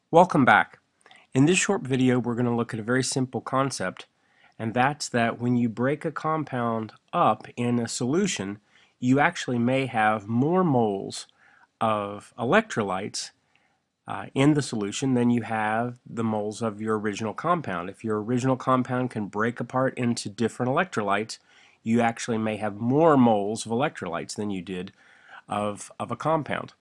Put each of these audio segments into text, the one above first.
Welcome back. In this short video we're going to look at a very simple concept, and that's that when you break a compound up in a solution, you actually may have more moles of electrolytes in the solution than you have the moles of your original compound. If your original compound can break apart into different electrolytes, you actually may have more moles of electrolytes than you did of a compound.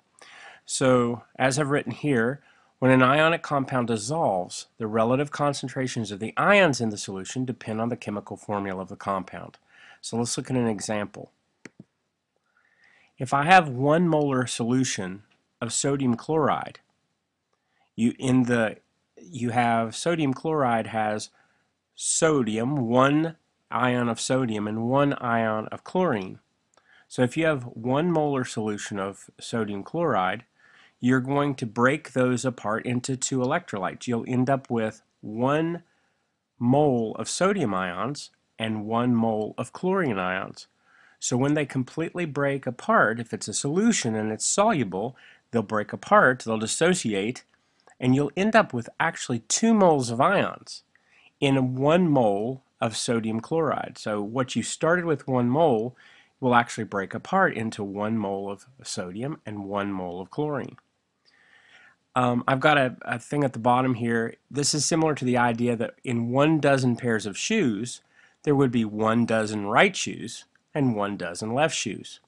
So, as I've written here, when an ionic compound dissolves, the relative concentrations of the ions in the solution depend on the chemical formula of the compound. So let's look at an example. If I have 1 molar solution of sodium chloride, you have sodium chloride has sodium, 1 ion of sodium and 1 ion of chlorine. So if you have 1 molar solution of sodium chloride, you're going to break those apart into 2 electrolytes. You'll end up with 1 mole of sodium ions and 1 mole of chlorine ions. So when they completely break apart, if it's a solution and it's soluble, they'll break apart, they'll dissociate, and you'll end up with actually 2 moles of ions in 1 mole of sodium chloride. So what you started with 1 mole will actually break apart into 1 mole of sodium and 1 mole of chlorine. I've got a thing at the bottom here. This is similar to the idea that in 1 dozen pairs of shoes, there would be 1 dozen right shoes and 1 dozen left shoes.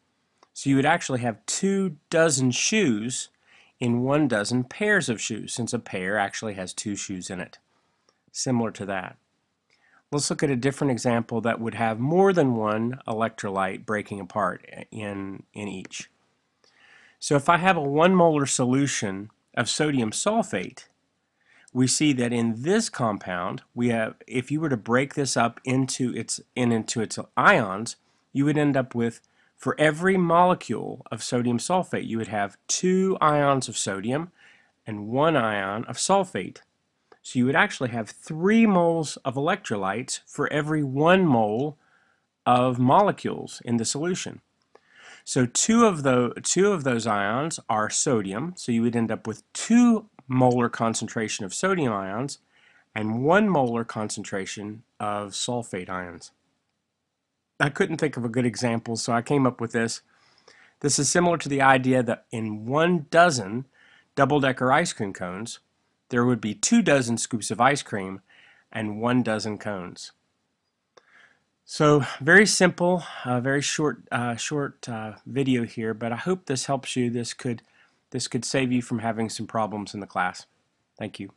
So you would actually have 2 dozen shoes in 1 dozen pairs of shoes, since a pair actually has 2 shoes in it. Similar to that. Let's look at a different example that would have more than 1 electrolyte breaking apart in each. So if I have a 1 molar solution of sodium sulfate, we see that in this compound we have, if you were to break this up into its ions, you would end up with, for every molecule of sodium sulfate, you would have 2 ions of sodium and 1 ion of sulfate. So you would actually have 3 moles of electrolytes for every 1 mole of molecules in the solution. So two of those ions are sodium, so you would end up with 2 molar concentration of sodium ions and 1 molar concentration of sulfate ions. I couldn't think of a good example, so I came up with this. This is similar to the idea that in 1 dozen double-decker ice cream cones, there would be 2 dozen scoops of ice cream and 1 dozen cones. So very simple, very short video here, but I hope this helps you. This could save you from having some problems in the class. Thank you.